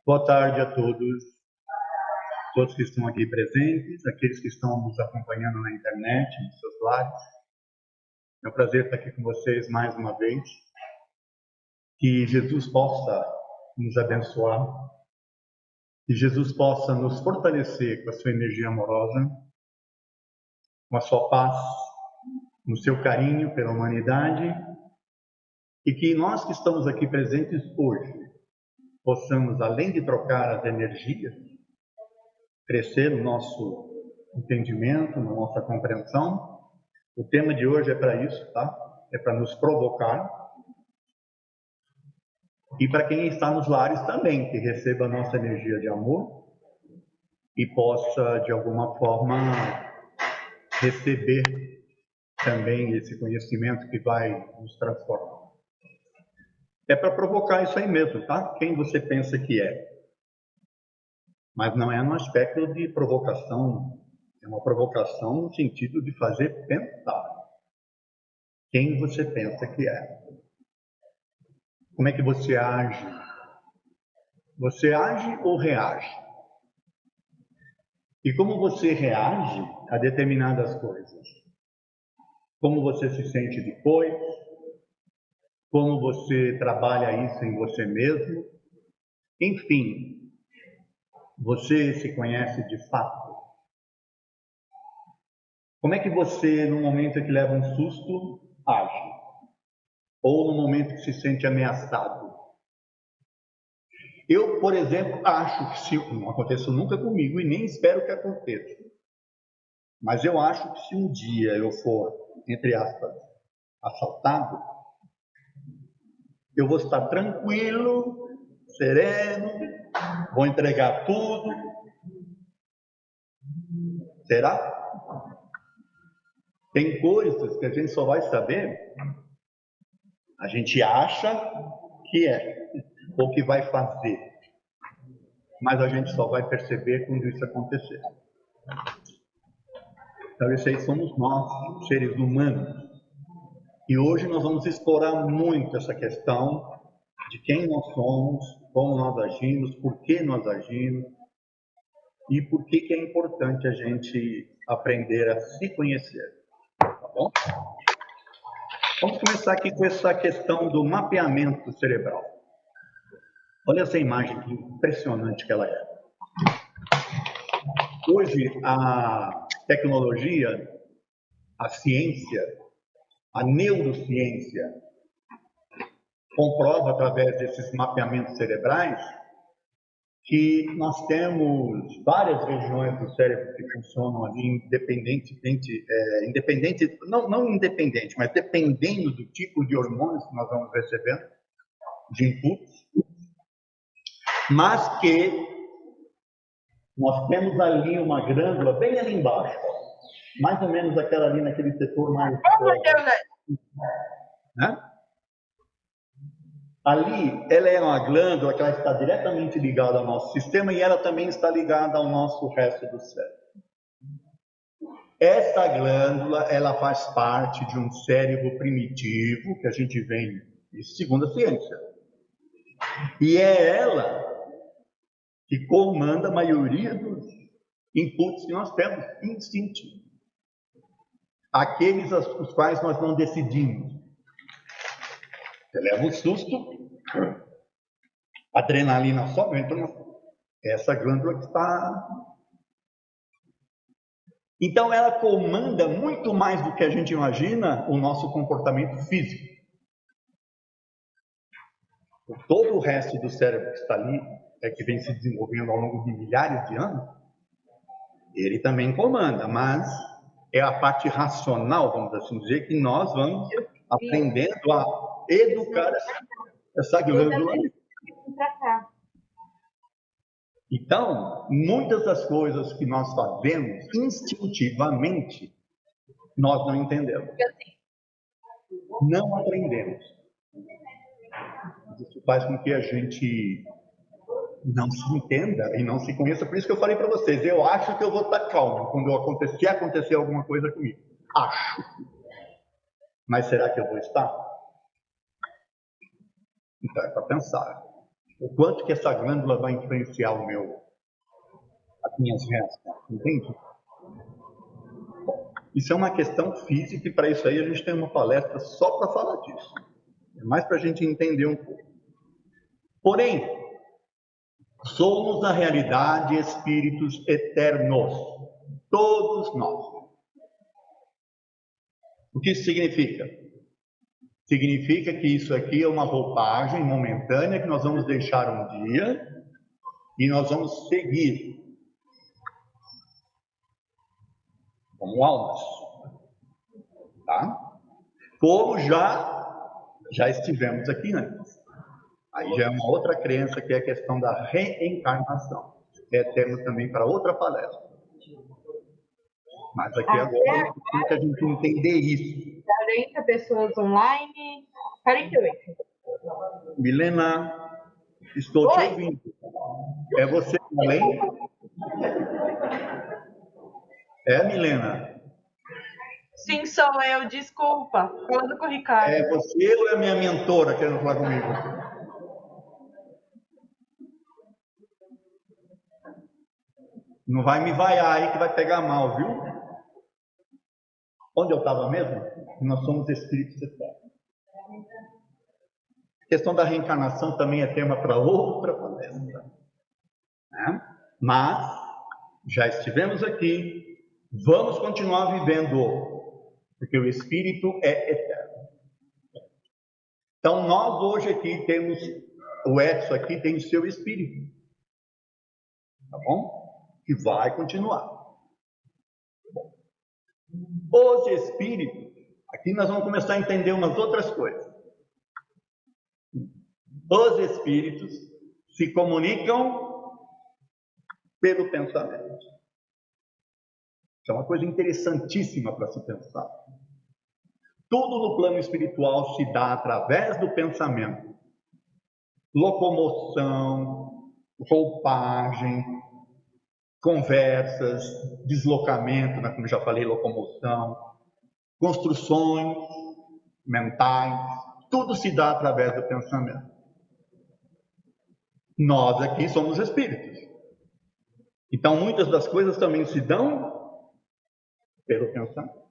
Boa tarde a todos que estão aqui presentes, aqueles que estão nos acompanhando na internet, nos seus lares. É um prazer estar aqui com vocês mais uma vez. Que Jesus possa nos abençoar, que Jesus possa nos fortalecer com a sua energia amorosa, com a sua paz, no seu carinho pela humanidade, e que nós que estamos aqui presentes hoje possamos, além de trocar as energias, crescer no nosso entendimento, na nossa compreensão. O tema de hoje é para isso, tá? É para nos provocar. E para quem está nos lares também, que receba a nossa energia de amor e possa, de alguma forma, receber também esse conhecimento que vai nos transformar. É para provocar isso aí mesmo, tá? Quem você pensa que é. Mas não é no aspecto de provocação, é uma provocação no sentido de fazer pensar. Quem você pensa que é. Como é que você age? Você age ou reage? E como você reage a determinadas coisas? Como você se sente depois? Como você trabalha isso em você mesmo? Enfim, você se conhece de fato? Como é que você, no momento que leva um susto, age? Ou no momento que se sente ameaçado? Eu, por exemplo, acho que se não aconteceu nunca comigo e nem espero que aconteça, mas eu acho que se um dia eu for, entre aspas, assaltado, eu vou estar tranquilo, sereno, vou entregar tudo. Será? Tem coisas que a gente só vai saber, a gente acha que é, ou que vai fazer, mas a gente só vai perceber quando isso acontecer. Então, isso aí somos nós, seres humanos. E hoje nós vamos explorar muito essa questão de quem nós somos, como nós agimos, por que nós agimos e por que é importante a gente aprender a se conhecer. Tá bom? Vamos começar aqui com essa questão do mapeamento cerebral. Olha essa imagem, que impressionante que ela é. Hoje, a tecnologia, a ciência, a neurociência, comprova através desses mapeamentos cerebrais que nós temos várias regiões do cérebro que funcionam ali não independente, mas dependendo do tipo de hormônios que nós vamos recebendo, de inputs, mas que nós temos ali uma glândula bem ali embaixo, mais ou menos aquela ali naquele setor mais... né? Ali, ela é uma glândula que ela está diretamente ligada ao nosso sistema e ela também está ligada ao nosso resto do cérebro. Essa glândula, ela faz parte de um cérebro primitivo, que a gente vem, isso segundo a ciência. E é ela que comanda a maioria dos inputs que nós temos, instintivos. Aqueles os quais nós não decidimos. Você leva um susto, adrenalina sobe, então essa glândula que está... Então ela comanda muito mais do que a gente imagina o nosso comportamento físico. Todo o resto do cérebro que está ali, que vem se desenvolvendo ao longo de milhares de anos, ele também comanda, mas é a parte racional, vamos assim dizer, que nós vamos aprendendo a educar essa glândula. Então, muitas das coisas que nós fazemos instintivamente, nós não entendemos. Não aprendemos. Isso faz com que a gente não se entenda e não se conheça. Por isso que eu falei para vocês, eu acho que eu vou estar calmo quando acontecer alguma coisa comigo. Acho. Mas será que eu vou estar? Então é para pensar. o quanto que essa glândula vai influenciar as minhas restas, entende? Isso é uma questão física e para isso aí a gente tem uma palestra só para falar disso. É mais para a gente entender um pouco. Porém, somos na realidade espíritos eternos, todos nós. O que isso significa? Significa que isso aqui é uma roupagem momentânea que nós vamos deixar um dia e nós vamos seguir como almas, tá? Como já estivemos aqui antes. Aí já é uma outra crença que é a questão da reencarnação. É tema também para outra palestra. Mas aqui agora tem que a gente entender isso. 40 pessoas online, 48. Milena, estou te ouvindo. É você também? É, Milena? Sim, sou eu, desculpa. Falando com o Ricardo. É você ou é a minha mentora querendo falar comigo? Não vai me vaiar aí que vai pegar mal, viu? Onde eu estava mesmo? Nós somos espíritos eternos. A questão da reencarnação também é tema para outra palestra. Né? Mas já estivemos aqui, vamos continuar vivendo, porque o espírito é eterno. Então nós hoje aqui temos, o Edson aqui tem o seu espírito, tá bom? Que vai continuar. Os espíritos, aqui nós vamos começar a entender umas outras coisas. Os espíritos se comunicam pelo pensamento. Isso é uma coisa interessantíssima para se pensar. Tudo no plano espiritual se dá através do pensamento. Locomoção, roupagem, conversas, deslocamento, né, como já falei, locomoção, construções mentais, tudo se dá através do pensamento. Nós aqui somos espíritos. Então, muitas das coisas também se dão pelo pensamento.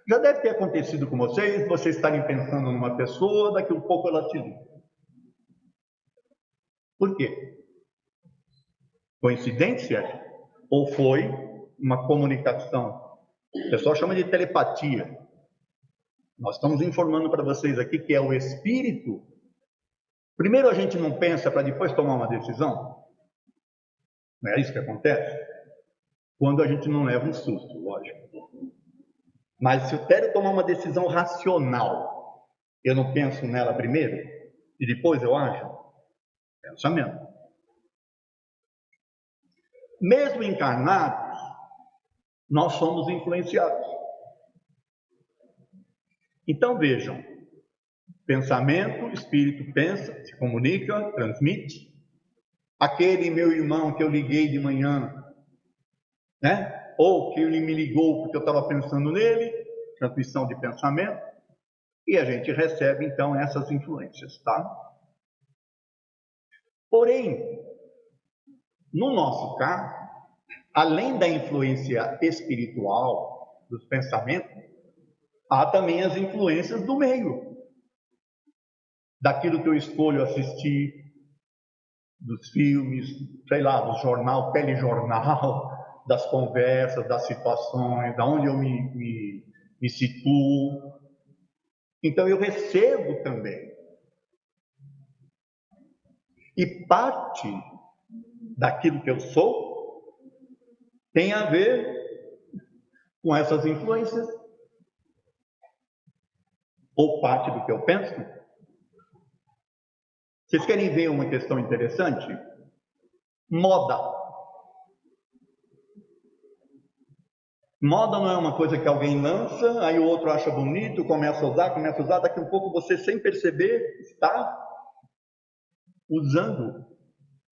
Já deve ter acontecido com vocês estarem pensando numa pessoa, daqui a pouco ela te liga. Por quê? Coincidência? Ou foi uma comunicação? O pessoal chama de telepatia. Nós estamos informando para vocês aqui que é o espírito. Primeiro a gente não pensa para depois tomar uma decisão? Não é isso que acontece? Quando a gente não leva um susto, lógico. Mas se eu quero tomar uma decisão racional, eu não penso nela primeiro e depois eu ajo? Pensamento. Mesmo encarnados, nós somos influenciados. Então vejam, pensamento, espírito pensa, se comunica, transmite. Aquele meu irmão que eu liguei de manhã, né? Ou que ele me ligou porque eu estava pensando nele, transmissão de pensamento, e a gente recebe então essas influências, tá? Porém, no nosso caso, além da influência espiritual dos pensamentos, há também as influências do meio, daquilo que eu escolho assistir, dos filmes, sei lá, do jornal, telejornal, das conversas, das situações, da onde eu me situo. Então eu recebo também. E parte daquilo que eu sou tem a ver com essas influências. Ou parte do que eu penso. Vocês querem ver uma questão interessante? Moda. Moda não é uma coisa que alguém lança, aí o outro acha bonito, começa a usar, daqui a um pouco você, sem perceber, está usando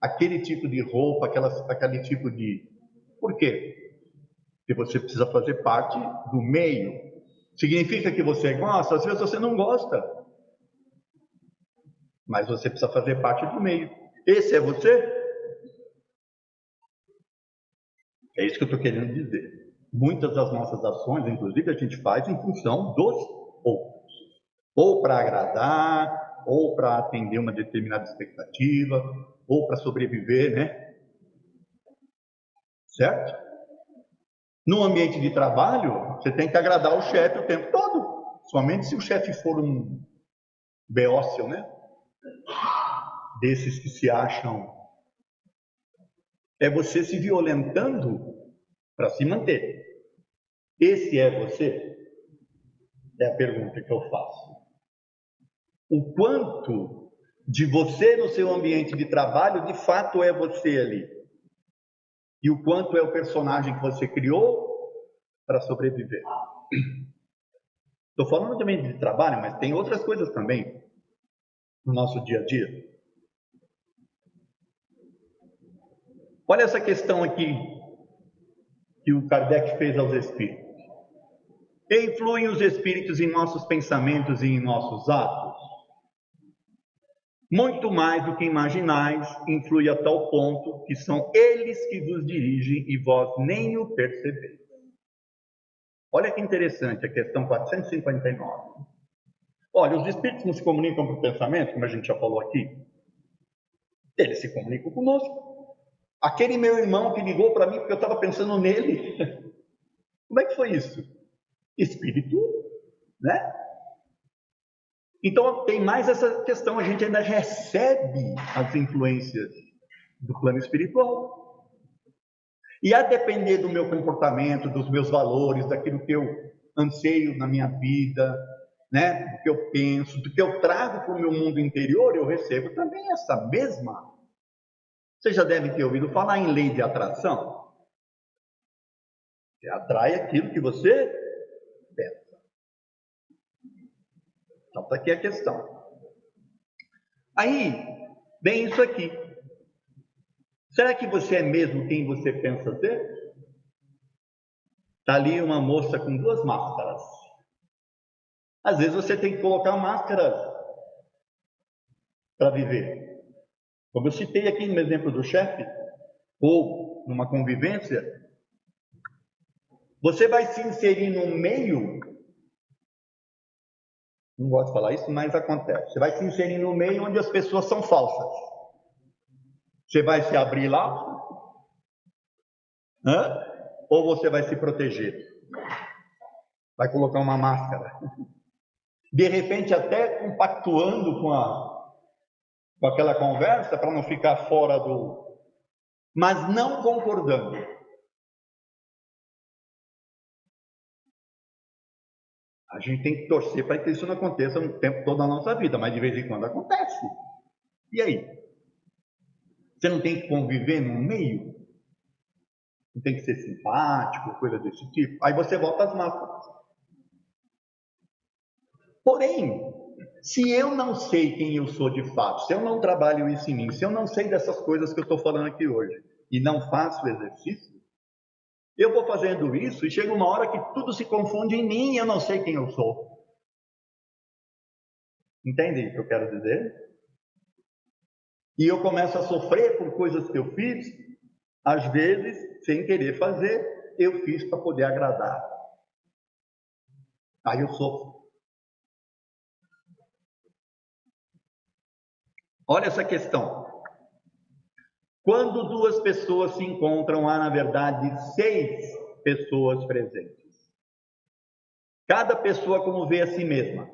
aquele tipo de roupa, aquele tipo de... Por quê? Porque você precisa fazer parte do meio. Significa que você gosta? Às vezes você não gosta. mas você precisa fazer parte do meio. Esse é você? É isso que eu estou querendo dizer. Muitas das nossas ações, inclusive, a gente faz em função dos outros. Ou para agradar, ou para atender uma determinada expectativa, ou para sobreviver, né? Certo? No ambiente de trabalho, você tem que agradar o chefe o tempo todo. Somente se o chefe for um beócio, né? Desses que se acham. É você se violentando para se manter. Esse é você? É a pergunta que eu faço. O quanto de você no seu ambiente de trabalho, de fato, é você ali? E o quanto é o personagem que você criou para sobreviver? Estou falando também de trabalho, mas tem outras coisas também no nosso dia a dia. Olha essa questão aqui que o Kardec fez aos espíritos. Influem os espíritos em nossos pensamentos e em nossos atos? Muito mais do que imaginais, influi a tal ponto que são eles que vos dirigem e vós nem o percebeis. Olha que interessante a questão 459. Olha, os espíritos nos comunicam por pensamento, como a gente já falou aqui. Eles se comunicam conosco. Aquele meu irmão que ligou para mim porque eu estava pensando nele. Como é que foi isso? Espírito, né? Então tem mais essa questão, a gente ainda recebe as influências do plano espiritual. E a depender do meu comportamento, dos meus valores, daquilo que eu anseio na minha vida, né? Do que eu penso, do que eu trago para o meu mundo interior, eu recebo também essa mesma. Você já deve ter ouvido falar em lei de atração. Você atrai aquilo que você pensa. Então está aqui a questão. Aí, vem isso aqui. Será que você é mesmo quem você pensa ser? Está ali uma moça com duas máscaras. Às vezes você tem que colocar máscaras para viver. Como eu citei aqui no exemplo do chefe, ou numa convivência, você vai se inserir num meio, não gosto de falar isso, mas acontece. Você vai se inserir num meio onde as pessoas são falsas. Você vai se abrir lá? Ou você vai se proteger? Vai colocar uma máscara? De repente até compactuando com aquela conversa para não ficar fora do... Mas não concordando. A gente tem que torcer para que isso não aconteça o tempo todo da nossa vida, mas de vez em quando acontece. E aí? Você não tem que conviver no meio? Não tem que ser simpático, coisa desse tipo? Aí você volta às máscaras. Porém, se eu não sei quem eu sou de fato, se eu não trabalho isso em mim, se eu não sei dessas coisas que eu estou falando aqui hoje, e não faço o exercício, eu vou fazendo isso e chega uma hora que tudo se confunde em mim e eu não sei quem eu sou. Entende o que eu quero dizer? E eu começo a sofrer por coisas que eu fiz, às vezes, sem querer fazer, eu fiz para poder agradar. Aí eu sofro. Olha essa questão. Quando duas pessoas se encontram, há, na verdade, 6 pessoas presentes. Cada pessoa como vê a si mesma.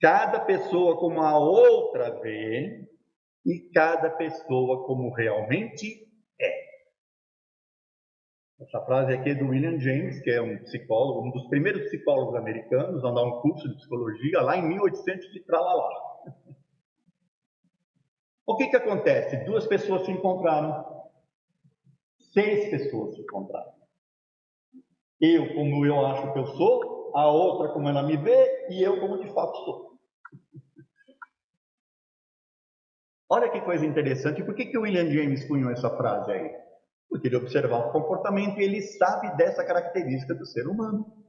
Cada pessoa como a outra vê. E cada pessoa como realmente é. Essa frase aqui é do William James, que é um psicólogo, um dos primeiros psicólogos americanos a dar um curso de psicologia lá em 1800 de tralalá. O que acontece? 2 pessoas se encontraram. 6 pessoas se encontraram. Eu como eu acho que eu sou, a outra como ela me vê e eu como de fato sou. Olha que coisa interessante. Por que o William James cunhou essa frase aí? Porque ele observava o comportamento e ele sabe dessa característica do ser humano.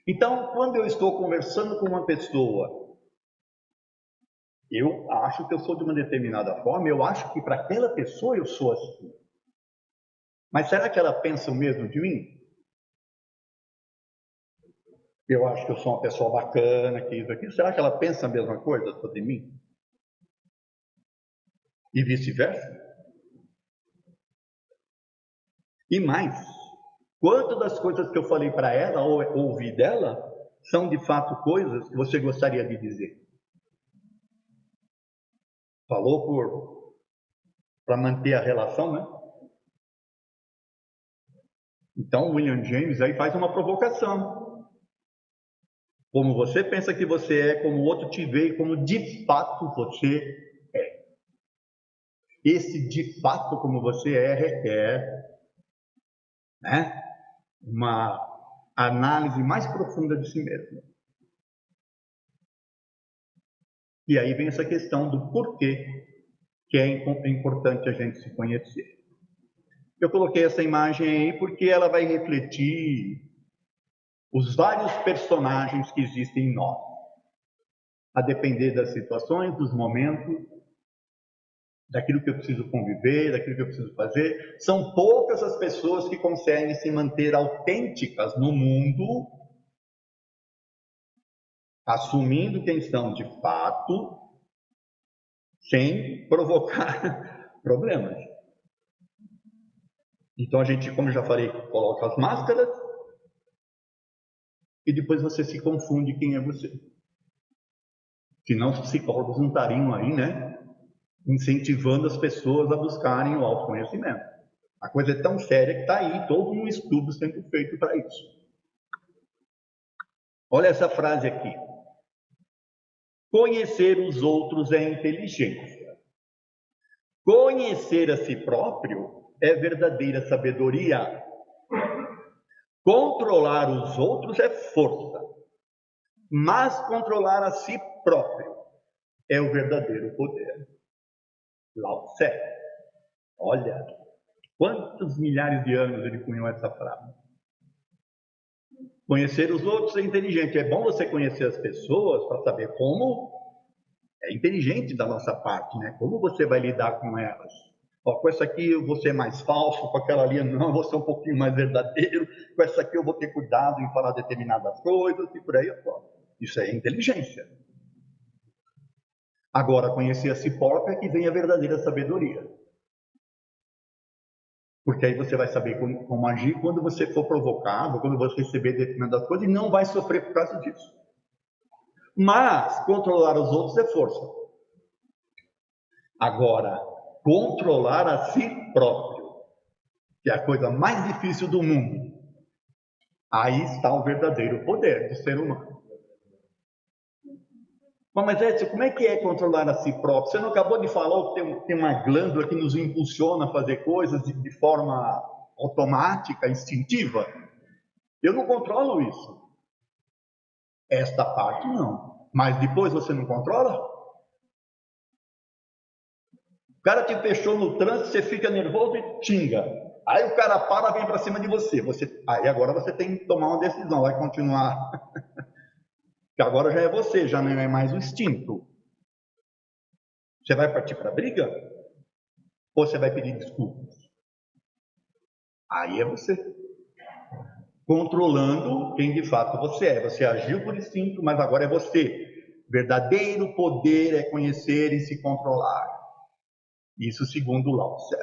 Então, quando eu estou conversando com uma pessoa, eu acho que eu sou de uma determinada forma, eu acho que para aquela pessoa eu sou assim. Mas será que ela pensa o mesmo de mim? Eu acho que eu sou uma pessoa bacana, que isso aqui. Será que ela pensa a mesma coisa sobre mim? E vice-versa? E mais, quantas das coisas que eu falei para ela ou ouvi dela são de fato coisas que você gostaria de dizer? Falou para manter a relação, né? Então, William James aí faz uma provocação. Como você pensa que você é, como o outro te vê e como de fato você é. Esse de fato como você é requer, né, uma análise mais profunda de si mesmo. E aí vem essa questão do porquê que é importante a gente se conhecer. Eu coloquei essa imagem aí porque ela vai refletir os vários personagens que existem em nós, a depender das situações, dos momentos, daquilo que eu preciso conviver, daquilo que eu preciso fazer. São poucas as pessoas que conseguem se manter autênticas no mundo, assumindo quem são de fato, sem provocar problemas. Então a gente, como eu já falei, coloca as máscaras e depois você se confunde quem é você. Senão os psicólogos não estariam aí, né, incentivando as pessoas a buscarem o autoconhecimento. A coisa é tão séria que está aí todo um estudo sendo feito para isso. Olha essa frase aqui. Conhecer os outros é inteligência. Conhecer a si próprio é verdadeira sabedoria. Controlar os outros é força. Mas controlar a si próprio é o verdadeiro poder. Lao Tse. Olha, quantos milhares de anos ele cunhou essa frase. Conhecer os outros é inteligente. É bom você conhecer as pessoas para saber como é inteligente da nossa parte, né? Como você vai lidar com elas. Ó, com essa aqui eu vou ser mais falso, com aquela ali não, eu vou ser um pouquinho mais verdadeiro, com essa aqui eu vou ter cuidado em falar determinadas coisas e por aí afora. Isso é inteligência. Agora, conhecer a si próprio é que vem a verdadeira sabedoria. Porque aí você vai saber como agir quando você for provocado, quando você receber determinadas coisas e não vai sofrer por causa disso. Mas controlar os outros é força. Agora, controlar a si próprio, que é a coisa mais difícil do mundo, aí está o verdadeiro poder do ser humano. Mas Edson, como é que é controlar a si próprio? Você não acabou de falar que tem uma glândula que nos impulsiona a fazer coisas de forma automática, instintiva? Eu não controlo isso. Esta parte não. Mas depois você não controla? O cara te fechou no trânsito, você fica nervoso e xinga. Aí o cara para, vem para cima de você. Aí agora você tem que tomar uma decisão. Vai continuar. Que agora já é você, já não é mais o instinto. Você vai partir para a briga? Ou você vai pedir desculpas? Aí é você. Controlando quem de fato você é. Você agiu por instinto, mas agora é você. Verdadeiro poder é conhecer e se controlar. Isso segundo Lao Tse.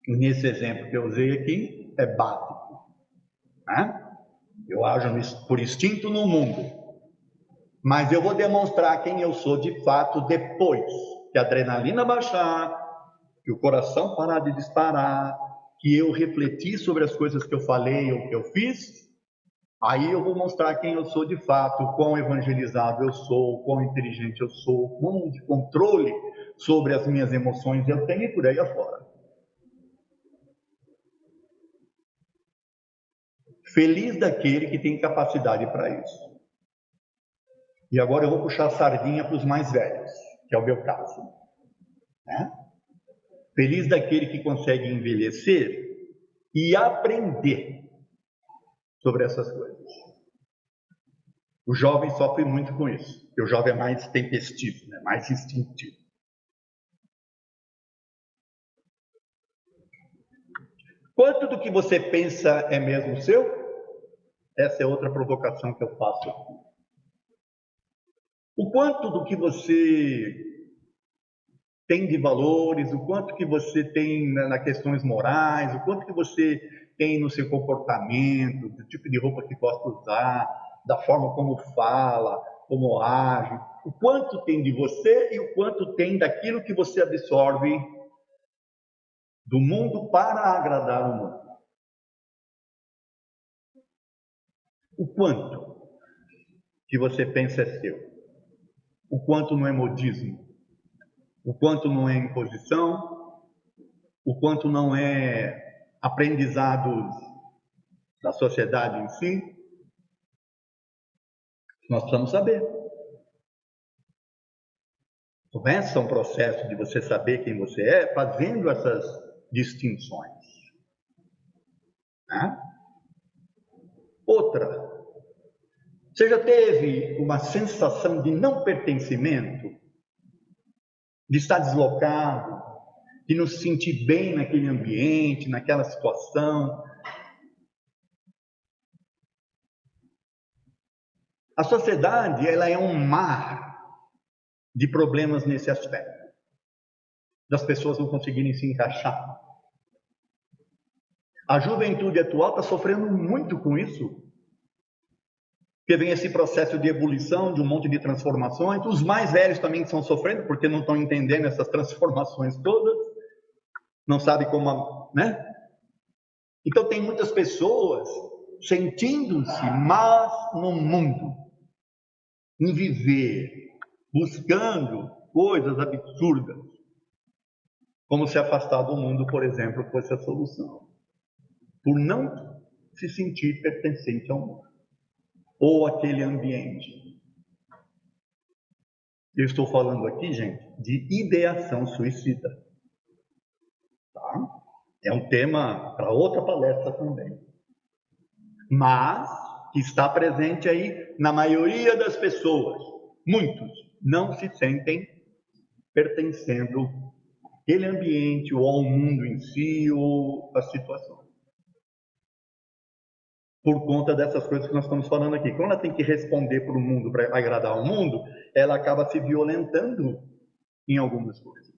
Nesse exemplo que eu usei aqui, é básico. Né? Eu ajo por instinto no mundo. Mas eu vou demonstrar quem eu sou de fato depois que a adrenalina baixar, que o coração parar de disparar, que eu refletir sobre as coisas que eu falei ou que eu fiz. Aí eu vou mostrar quem eu sou de fato, quão evangelizado eu sou, quão inteligente eu sou, quão de controle sobre as minhas emoções eu tenho e por aí afora. Feliz daquele que tem capacidade para isso. E agora eu vou puxar a sardinha para os mais velhos, que é o meu caso. Né? Feliz daquele que consegue envelhecer e aprender sobre essas coisas. O jovem sofre muito com isso, porque o jovem é mais tempestivo, né? Mais instintivo. Quanto do que você pensa é mesmo seu? Essa é outra provocação que eu faço aqui. O quanto do que você tem de valores, o quanto que você tem nas questões morais, o quanto que você tem no seu comportamento, do tipo de roupa que gosta de usar, da forma como fala, como age, o quanto tem de você e o quanto tem daquilo que você absorve do mundo para agradar o mundo. O quanto que você pensa é seu, o quanto não é modismo, o quanto não é imposição, o quanto não é aprendizados da sociedade em si. Nós precisamos saber. Começa um processo de você saber quem você é, fazendo essas distinções. Né? Outra, você já teve uma sensação de não pertencimento, de estar deslocado, de não se sentir bem naquele ambiente, naquela situação? A sociedade, ela é um mar de problemas nesse aspecto, das pessoas não conseguirem se encaixar. A juventude atual está sofrendo muito com isso, porque vem esse processo de ebulição, de um monte de transformações. Os mais velhos também estão sofrendo, porque não estão entendendo essas transformações todas, não sabem como, né? Então tem muitas pessoas sentindo-se más no mundo, em viver, buscando coisas absurdas, como se afastar do mundo, por exemplo, fosse a solução, por não se sentir pertencente ao mundo, ou aquele ambiente. Eu estou falando aqui, gente, de ideação suicida. Tá? É um tema para outra palestra também. Mas que está presente aí na maioria das pessoas. Muitos não se sentem pertencendo àquele ambiente, ou ao mundo em si, ou à situação. Por conta dessas coisas que nós estamos falando aqui. Quando ela tem que responder para o mundo, para agradar ao mundo, ela acaba se violentando em algumas coisas.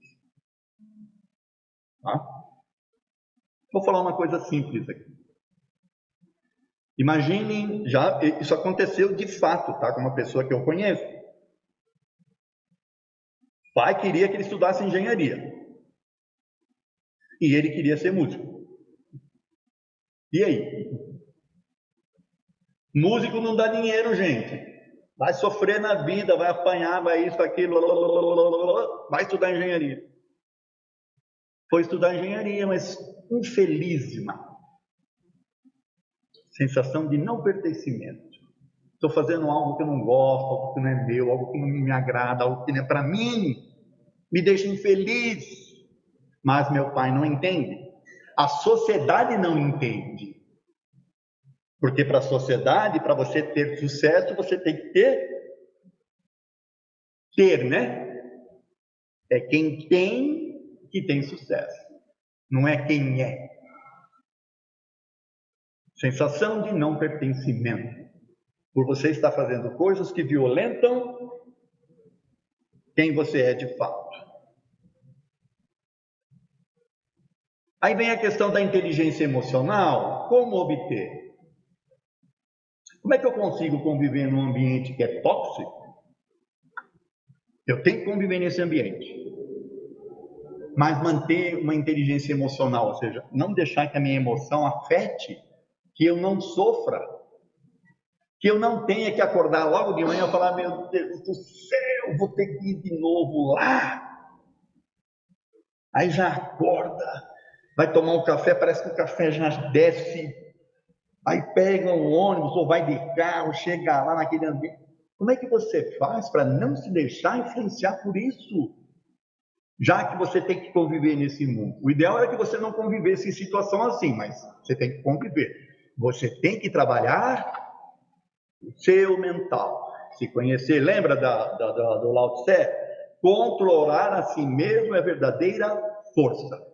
Tá? Vou falar uma coisa simples aqui. Imaginem, isso aconteceu de fato, tá? Com uma pessoa que eu conheço. O pai queria que ele estudasse engenharia. E ele queria ser músico. E aí? Músico não dá dinheiro, gente. Vai sofrer na vida, vai apanhar, vai isso, aquilo, vai estudar engenharia. Foi estudar engenharia, mas infeliz demais. Sensação de não pertencimento. Estou fazendo algo que eu não gosto, algo que não é meu, algo que não me agrada, algo que não é para mim. Me deixa infeliz. Mas meu pai não entende. A sociedade não entende. Porque para a sociedade, para você ter sucesso, você tem que ter, né? É quem tem que tem sucesso. Não é quem é. Sensação de não pertencimento. Por você estar fazendo coisas que violentam quem você é de fato. Aí vem a questão da inteligência emocional. Como obter? Como é que eu consigo conviver num ambiente que é tóxico? Eu tenho que conviver nesse ambiente. Mas manter uma inteligência emocional, ou seja, não deixar que a minha emoção afete, que eu não sofra, que eu não tenha que acordar logo de manhã e falar, meu Deus do céu, vou ter que ir de novo lá. Aí já acorda, vai tomar um café, parece que o café já desce, aí pega um ônibus ou vai de carro, chega lá naquele ambiente. Como é que você faz para não se deixar influenciar por isso? Já que você tem que conviver nesse mundo. O ideal era que você não convivesse em situação assim, mas você tem que conviver. Você tem que trabalhar o seu mental. Se conhecer, lembra do Lao Tse? Controlar a si mesmo é verdadeira força.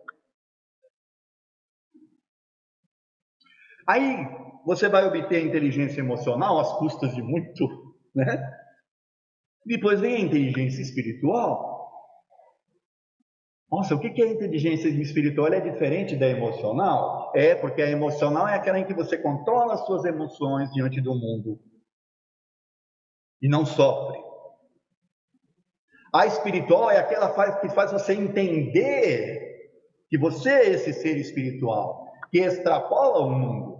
Aí você vai obter a inteligência emocional às custas de muito, né? Depois vem a inteligência espiritual. Nossa, o que é a inteligência espiritual? Ela é diferente da emocional? É, porque a emocional é aquela em que você controla as suas emoções diante do mundo e não sofre. A espiritual é aquela que faz você entender que você é esse ser espiritual, que extrapola o mundo.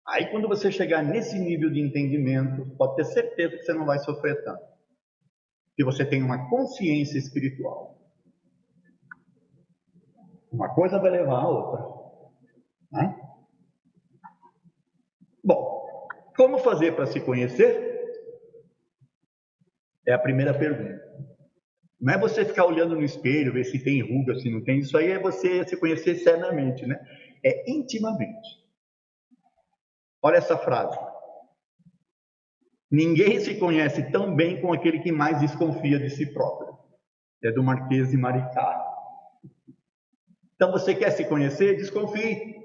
Aí, quando você chegar nesse nível de entendimento, pode ter certeza que você não vai sofrer tanto. Que você tem uma consciência espiritual. Uma coisa vai levar a outra. Né? Bom, como fazer para se conhecer? É a primeira pergunta. Não é você ficar olhando no espelho, ver se tem ruga, se não tem. Isso aí é você se conhecer seriamente, né? É intimamente. Olha essa frase. Ninguém se conhece tão bem como aquele que mais desconfia de si próprio. É do Marquês de Maricá. Então, você quer se conhecer? Desconfie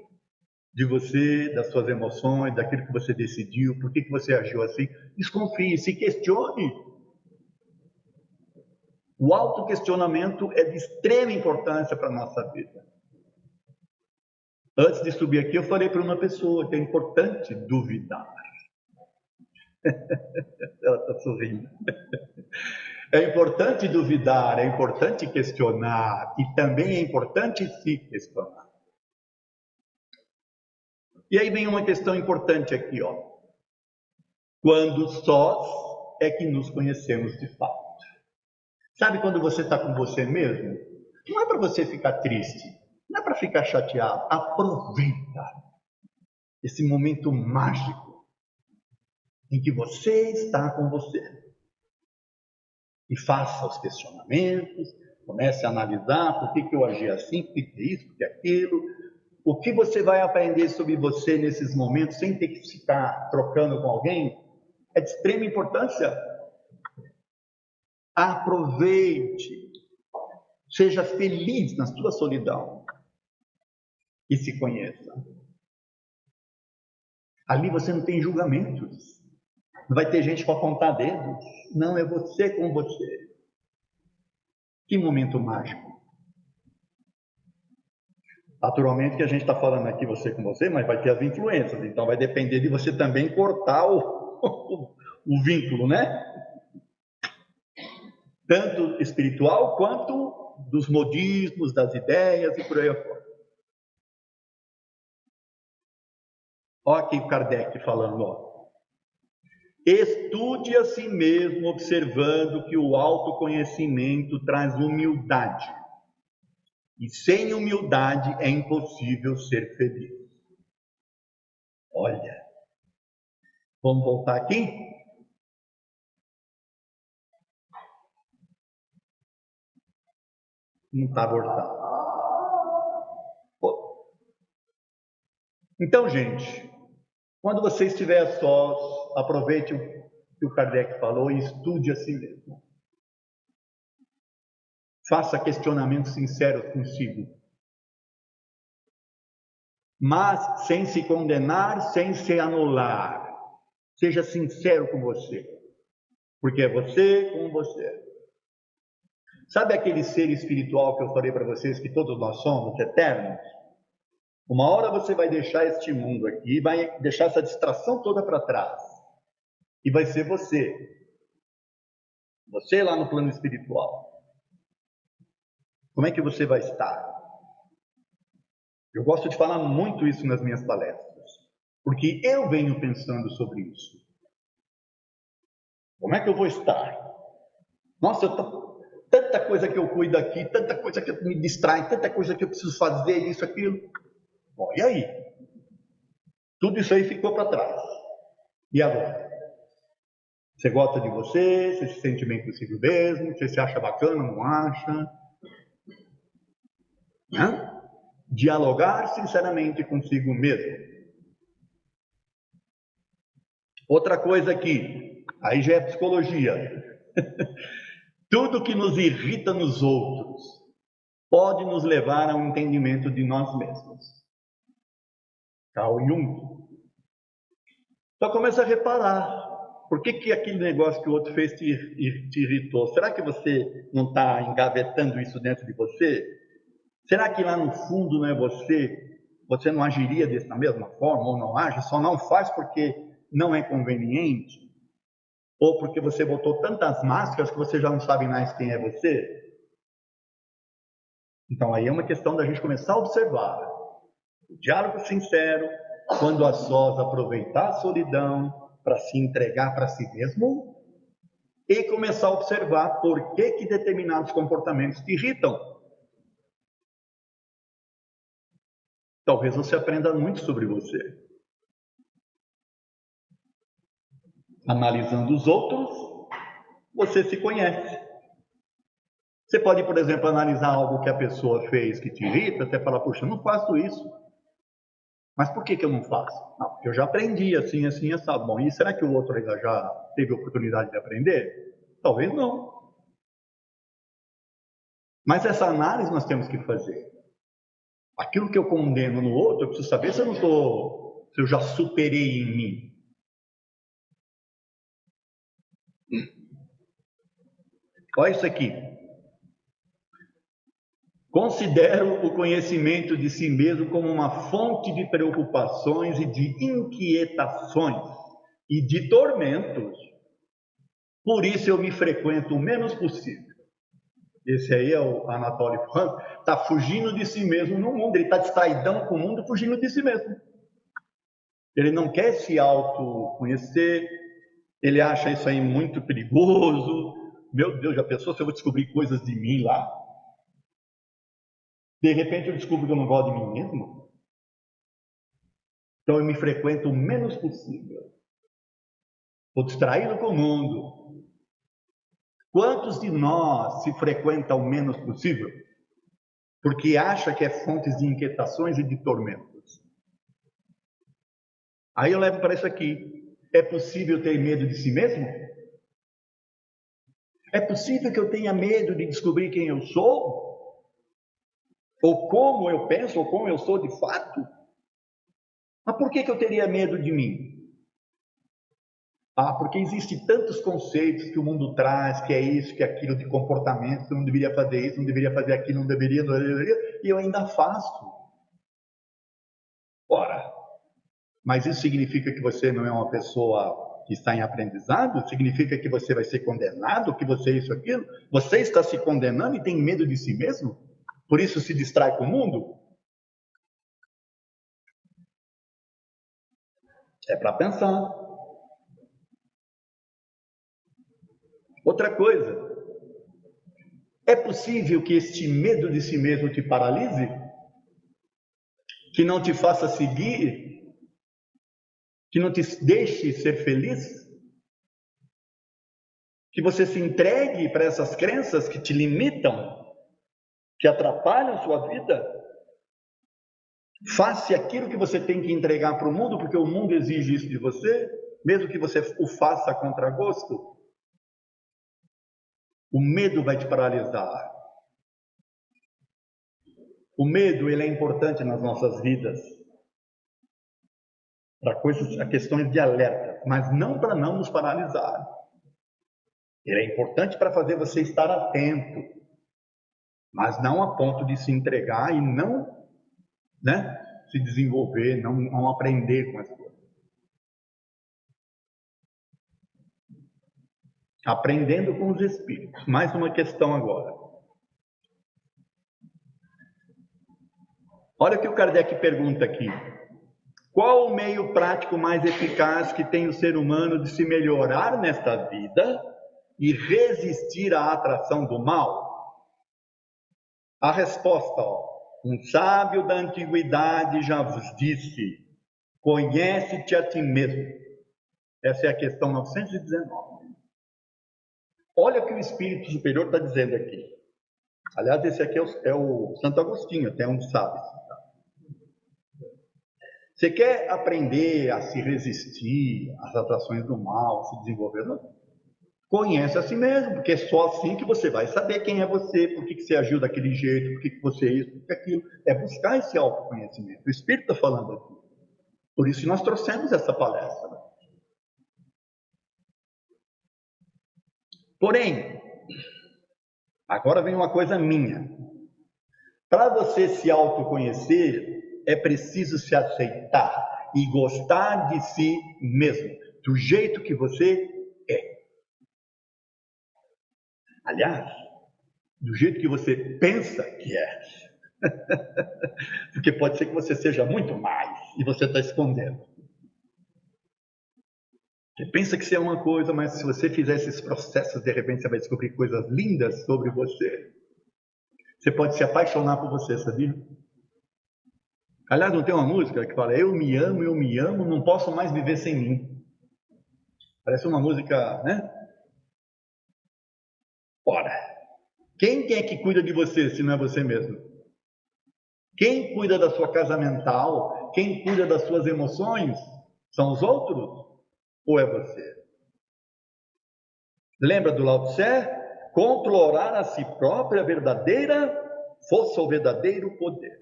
de você, das suas emoções, daquilo que você decidiu, por que você agiu assim. Desconfie, se questione. O autoquestionamento é de extrema importância para a nossa vida. Antes de subir aqui, eu falei para uma pessoa que é importante duvidar. Ela está sorrindo. É importante duvidar, é importante questionar e também é importante se questionar. E aí vem uma questão importante aqui, ó. Quando sós é que nos conhecemos de fato. Sabe quando você está com você mesmo? Não é para você ficar triste, não é para ficar chateado. Aproveita esse momento mágico em que você está com você. E faça os questionamentos, comece a analisar por que eu agi assim, por que isso, por que aquilo. O que você vai aprender sobre você nesses momentos, sem ter que ficar trocando com alguém, é de extrema importância. Aproveite, seja feliz na sua solidão e se conheça. Ali você não tem julgamentos, não vai ter gente para apontar dedos, não, é você com você. Que momento mágico. Naturalmente que a gente está falando aqui você com você, mas vai ter as influências, então vai depender de você também cortar o vínculo, né? Tanto espiritual quanto dos modismos, das ideias e por aí afora. Olha aqui o Kardec falando, ó. Estude a si mesmo, observando que o autoconhecimento traz humildade. E sem humildade é impossível ser feliz. Olha, vamos voltar aqui? Não está voltando. Então, gente, quando você estiver a sós, aproveite o que o Kardec falou e estude a si mesmo. Faça questionamentos sinceros consigo. Mas sem se condenar, sem se anular. Seja sincero com você. Porque é você com você. Sabe aquele ser espiritual que eu falei para vocês que todos nós somos, eternos? Uma hora você vai deixar este mundo aqui, vai deixar essa distração toda para trás. E vai ser você. Você lá no plano espiritual. Como é que você vai estar? Eu gosto de falar muito isso nas minhas palestras. Porque eu venho pensando sobre isso. Como é que eu vou estar? Nossa, tanta coisa que eu cuido aqui, tanta coisa que me distrai, tanta coisa que eu preciso fazer, isso, aquilo. Bom, e aí? Tudo isso aí ficou para trás. E agora? Você gosta de você? Você se sente bem consigo mesmo? Você se acha bacana, não acha? Hã? dialogar sinceramente consigo mesmo. Outra coisa aqui, aí já é psicologia. Tudo que nos irrita nos outros pode nos levar ao entendimento de nós mesmos. Carl Jung. Então começa a reparar. Por que aquele negócio que o outro fez te irritou? Será que você não está engavetando isso dentro de você? Será que lá no fundo não é você? Você não agiria da mesma forma ou não age? Só não faz porque não é conveniente? Ou porque você botou tantas máscaras que você já não sabe mais quem é você? Então aí é uma questão da gente começar a observar. O diálogo sincero, quando a sós aproveitar a solidão para se entregar para si mesmo e começar a observar por que determinados comportamentos te irritam. Talvez você aprenda muito sobre você. Analisando os outros, você se conhece. Você pode, por exemplo, analisar algo que a pessoa fez que te irrita, até falar, puxa, eu não faço isso. Mas por que eu não faço? Não, porque eu já aprendi assim, assim, assado. Bom, e será que o outro ainda já teve oportunidade de aprender? Talvez não. Mas essa análise nós temos que fazer. Aquilo que eu condeno no outro, eu preciso saber se eu já superei em mim. Olha isso aqui. Considero o conhecimento de si mesmo como uma fonte de preocupações e de inquietações e de tormentos. Por isso eu me frequento o menos possível. Esse aí é o Anatoly Frank, está fugindo de si mesmo no mundo, ele está distraidão com o mundo, fugindo de si mesmo. Ele não quer se autoconhecer, ele acha isso aí muito perigoso. Meu Deus, já pensou se eu vou descobrir coisas de mim lá? De repente eu descubro que eu não gosto de mim mesmo. Então eu me frequento o menos possível. Estou distraído com o mundo. Quantos de nós se frequenta o menos possível? Porque acha que é fonte de inquietações e de tormentos. Aí eu levo para isso aqui. É possível ter medo de si mesmo? É possível que eu tenha medo de descobrir quem eu sou? Ou como eu penso, ou como eu sou de fato? Mas por que eu teria medo de mim? Porque existem tantos conceitos que o mundo traz, que é isso, que é aquilo de comportamento, que eu não deveria fazer isso, não deveria fazer aquilo, não deveria, e eu ainda faço. Ora, mas isso significa que você não é uma pessoa que está em aprendizado? Significa que você vai ser condenado, que você é isso, aquilo? Você está se condenando e tem medo de si mesmo? Por isso se distrai com o mundo? É para pensar. Outra coisa, é possível que este medo de si mesmo te paralise? Que não te faça seguir? Que não te deixe ser feliz? Que você se entregue para essas crenças que te limitam, que atrapalham a sua vida? Faça aquilo que você tem que entregar para o mundo, porque o mundo exige isso de você, mesmo que você o faça a contragosto. O medo vai te paralisar. O medo, ele é importante nas nossas vidas para questões de alerta, mas não para não nos paralisar. Ele é importante para fazer você estar atento, mas não a ponto de se entregar e não, se desenvolver, não aprender com as coisas. Aprendendo com os espíritos. Mais uma questão agora. Olha o que o Kardec pergunta aqui. Qual o meio prático mais eficaz que tem o ser humano de se melhorar nesta vida e resistir à atração do mal? A resposta, um sábio da antiguidade já vos disse, conhece-te a ti mesmo. Essa é a questão 919. Olha o que o Espírito Superior está dizendo aqui. Aliás, esse aqui é o Santo Agostinho, até onde sabe. Você quer aprender a se resistir às atrações do mal, se desenvolver? Conhece a si mesmo, porque é só assim que você vai saber quem é você, por que você agiu daquele jeito, por que você é isso, por que aquilo. É buscar esse autoconhecimento. O Espírito está falando aqui. Por isso que nós trouxemos essa palestra. Porém, agora vem uma coisa minha. Para você se autoconhecer, é preciso se aceitar e gostar de si mesmo, do jeito que você é. Aliás, do jeito que você pensa que é. Porque pode ser que você seja muito mais e você está escondendo. Você pensa que você é uma coisa, mas se você fizer esses processos, de repente você vai descobrir coisas lindas sobre você. Você pode se apaixonar por você, sabia? Aliás, não tem uma música que fala, eu me amo, não posso mais viver sem mim. Parece uma música, né? Ora, quem é que cuida de você se não é você mesmo? Quem cuida da sua casa mental, quem cuida das suas emoções, são os outros ou é você? Lembra do Lao Tse? Controlar a si própria verdadeira força ou verdadeiro poder.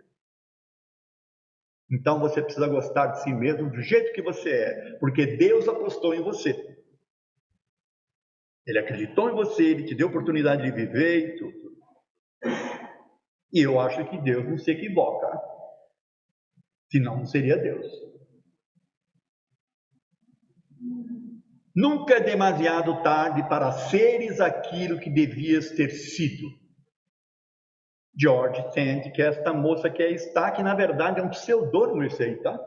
Então você precisa gostar de si mesmo do jeito que você é, porque Deus apostou em você. Ele acreditou em você, Ele te deu oportunidade de viver e tudo. E eu acho que Deus não se equivoca. Senão não seria Deus. Nunca é demasiado tarde para seres aquilo que devias ter sido. George Sand, que é esta moça que aí está, que na verdade é um pseudônimo esse aí, tá?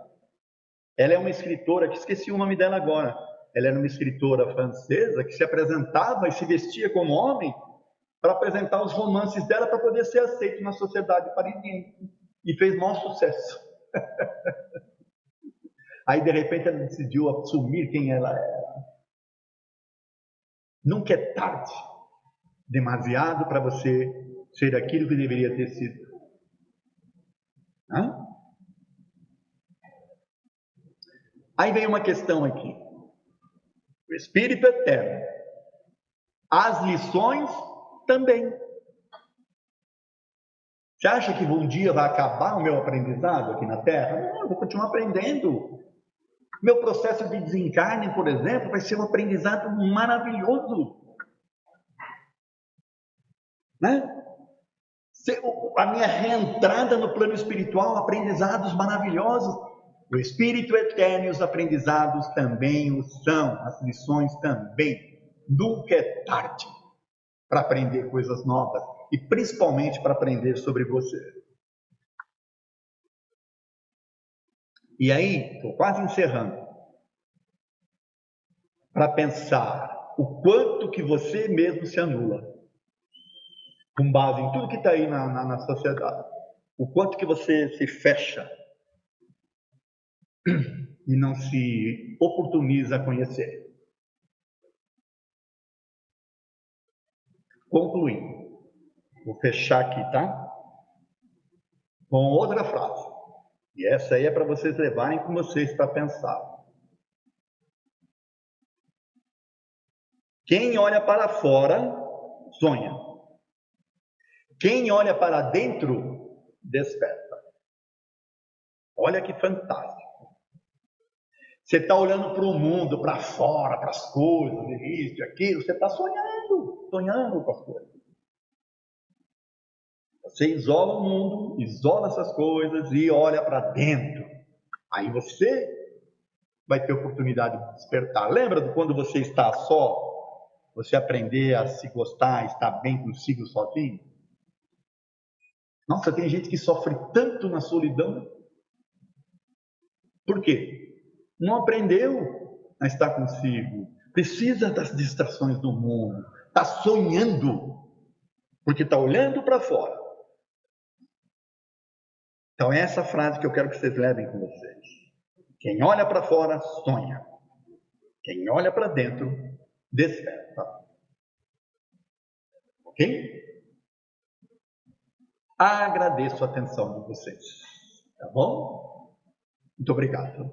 Ela é uma escritora, que esqueci o nome dela agora. Ela era uma escritora francesa que se apresentava e se vestia como homem para apresentar os romances dela para poder ser aceito na sociedade parisiense. E fez maior sucesso. Aí, de repente, ela decidiu assumir quem ela era. Nunca é tarde demasiado para você ser aquilo que deveria ter sido. Hã? Aí vem uma questão aqui. O Espírito Eterno. As lições também. Você acha que um dia vai acabar o meu aprendizado aqui na Terra? Não, eu vou continuar aprendendo. Meu processo de desencarne, por exemplo, vai ser um aprendizado maravilhoso. Né? A minha reentrada no plano espiritual, aprendizados maravilhosos. O Espírito Eterno e os aprendizados também o são, as lições também. Nunca é tarde para aprender coisas novas e principalmente para aprender sobre você. E aí, estou quase encerrando, para pensar o quanto que você mesmo se anula, com base em tudo que está aí na sociedade, o quanto que você se fecha e não se oportuniza a conhecer. Concluindo, vou fechar aqui, tá? Com outra frase. E essa aí é para vocês levarem com vocês para pensar. Quem olha para fora, sonha. Quem olha para dentro, desperta. Olha que fantástico. Você está olhando para o mundo, para fora, para as coisas, isso, aquilo, você está sonhando com as coisas. Você isola o mundo, isola essas coisas e olha para dentro. Aí você vai ter oportunidade de despertar. Lembra de quando você está só? Você aprender a se gostar, estar bem consigo sozinho? Nossa, tem gente que sofre tanto na solidão. Por quê? Não aprendeu a estar consigo. Precisa das distrações do mundo. Está sonhando, porque está olhando para fora. Então, é essa frase que eu quero que vocês levem com vocês. Quem olha para fora, sonha. Quem olha para dentro, desperta. Ok? Agradeço a atenção de vocês. Tá bom? Muito obrigado.